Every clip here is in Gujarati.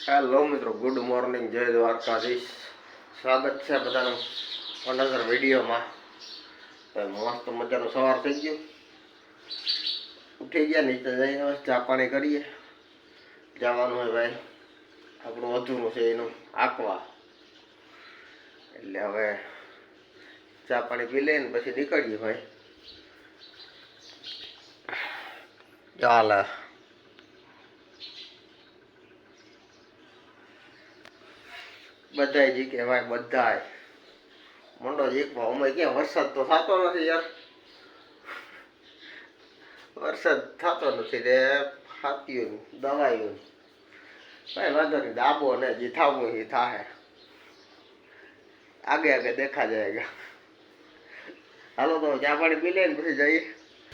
હેલો મિત્રો, ગુડ મોર્નિંગ, જય દ્વારકાધીશ. સ્વાગત છે બધાનું અનધર વિડીયોમાં. મસ્ત મજાનું સવાર થઈ ગયું, ઉઠી ગયા, નીચે જઈને ચા પાણી કરીએ. જવાનું હોય ભાઈ, આપણું અધૂરું છે એનું આંકવા, એટલે હવે ચા પાણી પી લઈને પછી નીકળીએ ભાઈ. ચાલે બધાય જી કે ભાઈ, બધાય મંડો જીકવા. અમે ક્યાં વરસાદ તો થતો નથી યાર, વરસાદ થતો નથી રે. હાથીઓ દવાઈઓ ભાઈ વાંધો નહીં, દાબો ને જે થવું એ થાય, આગે આગે દેખા જાયગા. હાલો તો ચા પાણી પી લે ને પછી જઈએ.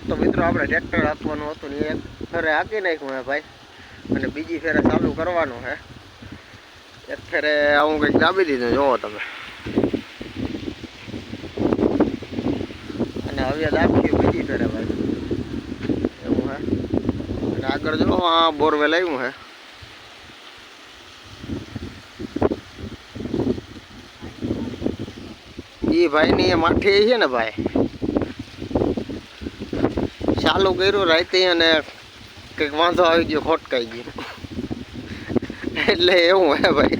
તો મિત્રો આપણે ટ્રેક્ટર આપવાનું હતું ને એક ફેરે હાંકી નાખ્યું હે ભાઈ, અને બીજી ફેરે ચાલુ કરવાનું હે. એક ફેરે આવું કંઈક દાબી દીધું, જોવો તમે. અને હવે દાબી બીજી ફેરે ભાઈ, એવું હે. અને આગળ જો આ બોરવેલ આવ્યું હે, એ ભાઈની એ માઠી છે ને ભાઈ, ચાલુ કર્યું રાતે અને કંઈક વાંધો આવી ગયો, ખોટકાઈ ગયો. એટલે એવું હે ભાઈ,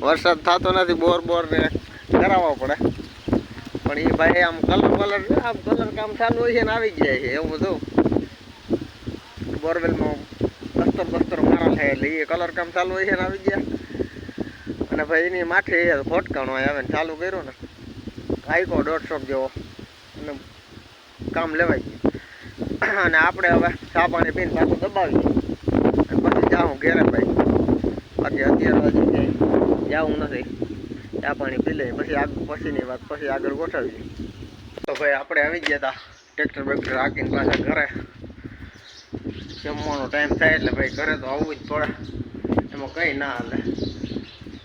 વરસાદ થતો નથી, બોર ને કરાવવા પડે. પણ એ ભાઈ આમ કલર કામ ચાલુ હોય છે ને આવી જાય છે એવું બધું. બોરવેલમાં બસ્તર મારા થાય એટલે એ કલર કામ ચાલુ હોય છે ને આવી ગયા. અને ભાઈ એની માથે ફોટકાણો આવે ને ચાલુ કર્યું ને, આઈકો 150 જેવો અને કામ લેવાય ગયું. અને આપણે હવે ચા પાણી પીને પાછું દબાવીએ અને પછી જાઉં ઘેરે ભાઈ. બાકી અત્યારે હજી જવું નથી, ચા પાણી પી લઈએ પછી પછીની વાત પછી આગળ ગોઠવીએ. તો ભાઈ આપણે આવી ગયા હતા ટ્રેક્ટર બેક્ટર હાંકીને પાછા ઘરે. જમવાનો ટાઈમ થાય એટલે ભાઈ ઘરે તો આવવું જ પડે, એમાં કંઈ ના હાલે.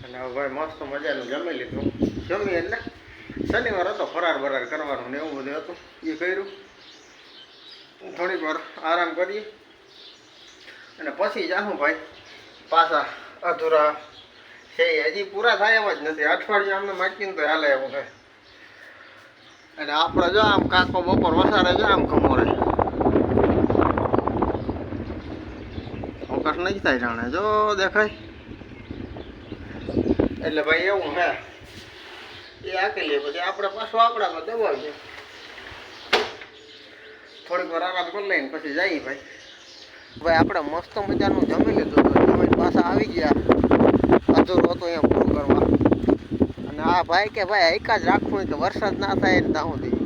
અને હવે ભાઈ મસ્ત મજાનું જમી લીધું. જમી એટલે શનિવાર હતો, ફરાર બરાર કરવાનું ને એવું બધું હતું, એ કર્યું. થોડીક વાર આરામ કરીએ અને પછી જાઉં ભાઈ પાછા અધૂરા છે, હજી પૂરા થાય એમ જ નથી. અઠવાડિયું અમને માગીને તો હાલે એવું છે. અને આપણે જો આમ કાકો બપોર વસારે જો આમ ખમોરે અવકાશ નહીં થાય જાણે, જો દેખાય. એટલે ભાઈ એવું હે, એ હાકી લે પછી આપણે પાછું આપણામાં દબાવીએ. થોડીક વાર આરામ કરી લઈને પછી જઈએ ભાઈ. ભાઈ આપણે મસ્ત મજાનું જમી લીધું, જમીને પાછા આવી ગયા. અધૂરું હતું અહીંયા પૂરું કરવા. અને આ ભાઈ કે ભાઈ એક જ રાખવું કે વરસાદ ના થાય ને ત્યાં સુધી.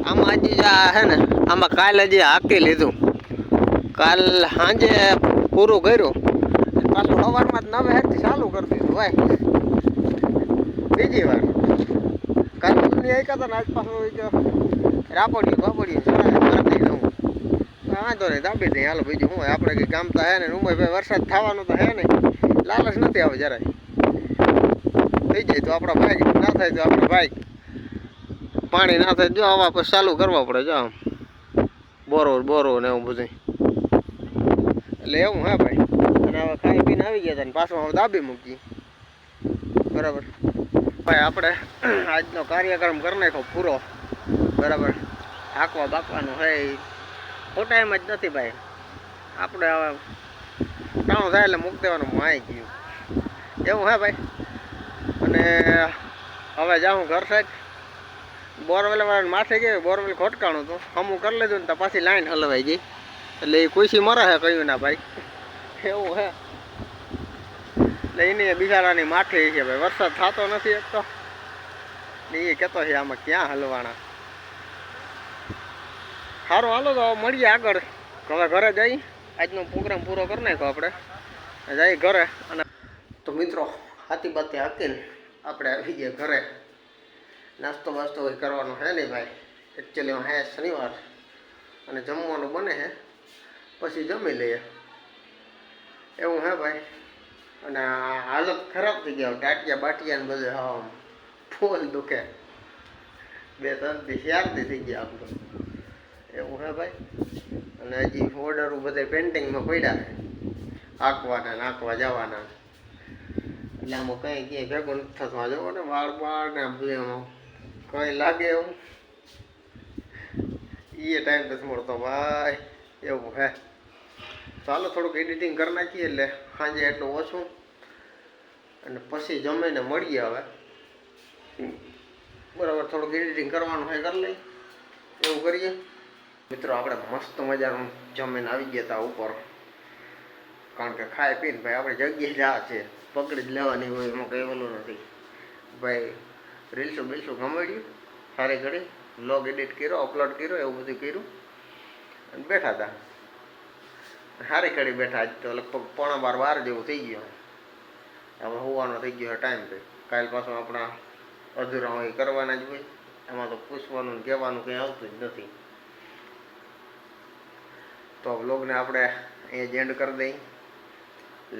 આમાં હજી હે ને, આમાં કાલ હજી હાકી લીધું, કાલ સાંજે પૂરું કર્યું, પાછું સવારમાં જ 9 ચાલુ કરી દીધું ભાઈ. બીજી વાર કાલ દુનિયા એક હતા ને આજ પાછું રાપડ્યું મારતી જવું. વાંધો નહીં, દાબી દઈએ હાલો. બીજું શું હોય, આપણે કંઈ કામ તો હે ને ઉમર ભાઈ, વરસાદ થવાનું તો હે નહીં, લાલચ નથી આવે જરાય. થઈ જાય તો આપણા ભાઈ, ના થાય તો આપણા ભાઈ. પાણી ના થાય જો આવા પછી ચાલુ કરવા પડે, જો આમ બોરો ને એવું બધું. એટલે એવું હે ભાઈ. અને હવે ખાઈ પીને આવી ગયા હતા ને પાછું હવે દાબી મૂકી. બરાબર ભાઈ, આપણે આજનો કાર્યક્રમ કરી નાખ્યો પૂરો. બરાબર, હાંકવા બાકવાનું હે ખોટા એમ જ નથી ભાઈ. આપણે હવે ટાણું થાય એટલે મૂકી દેવાનું માઈ ગયું એવું હે ભાઈ. અને હવે જાઉં ઘર સાઈડ. બોરવેલ વાળાને માથે ગયો, બોરવેલ ખોટકાણું હતું, હમું કરી લીધું ને તો પાછી લાઈન હલવાઈ ગઈ. એટલે એ ખુશી મરે હે, કહ્યું ના ભાઈ, એવું હે. એટલે એની બિચારાની માથે છે ભાઈ, વરસાદ થતો નથી એક તો ને એ કહેતો છે આમાં ક્યાં હલવાના. સારું હાલો તો મળીએ આગળ. હવે ઘરે જઈ આજનો પ્રોગ્રામ પૂરો કરી નાખ્યો આપણે, જઈ ઘરે. અને તો મિત્રો હાથી બાતી હાકીને આપણે આવી ગયા ઘરે. નાસ્તો બાસ્તો હોય કરવાનો હે નહીં ભાઈ, એકચ્યુઅલીમાં હે શનિવાર અને જમવાનું બને છે, પછી જમી લઈએ એવું હે ભાઈ. અને હાલત ખરાબ થઈ ગયા, ટાટિયા બાટિયા ને બધું હા ફૂલ દુખે. 2-3 દી 4 દી થઈ ગયા આમ તો, એવું હે ભાઈ. અને હજી ઓર્ડરો બધા પેન્ટિંગમાં પડ્યા છે. આંકવાના નાખવા જવાના એટલે આમાં કંઈ ક્યાંય ભેગું નથી થતું. આ જવો ને વાળ બાળ ને આમ બધું એમાં કંઈ લાગે એવું એ ટાઈમ નથી મળતો ભાઈ, એવું હે. ચાલો થોડુંક એડિટિંગ કરી નાખીએ એટલે સાંજે એટલું ઓછું, અને પછી જમીને મળીએ હવે. બરાબર, થોડુંક એડિટિંગ કરવાનું હોય કરી લઈ, એવું કરીએ. મિત્રો આપણે મસ્ત મજાનું જમીન આવી ગયા હતા ઉપર, કારણ કે ખાઈ પીને ભાઈ આપણે જગ્યાએ જ આ છે, પકડી જ લેવાની હોય, એમાં કંઈ ઓલું નથી ભાઈ. રીલ્સો બીલ્સો ગમાડ્યું સારી ઘડી, વ્લોગ એડિટ કર્યો, અપલોડ કર્યો, એવું બધું કર્યું અને બેઠા હતા. સારી ઘડી બેઠા. આજ તો લગભગ 11:15 જેવું થઈ ગયું. હવે હોવાનો થઈ ગયો ટાઈમ. ભાઈ કાલ પાછો આપણા અધૂરા હોય કરવાના જ હોય, એમાં તો પૂછવાનું ને કહેવાનું કંઈ આવતું જ નથી. તો વ્લોગને આપણે અહીંયા જ એન્ડ કરી દઈએ.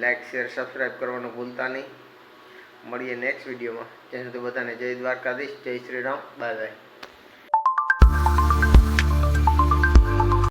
લાઇક શેર સબસ્ક્રાઈબ કરવાનું ભૂલતા નહીં. મળીએ નેક્સ્ટ વિડીયોમાં. ત્યાં સુધી બધાને જય દ્વારકાધીશ, જય શ્રી રામ, બાય બાય.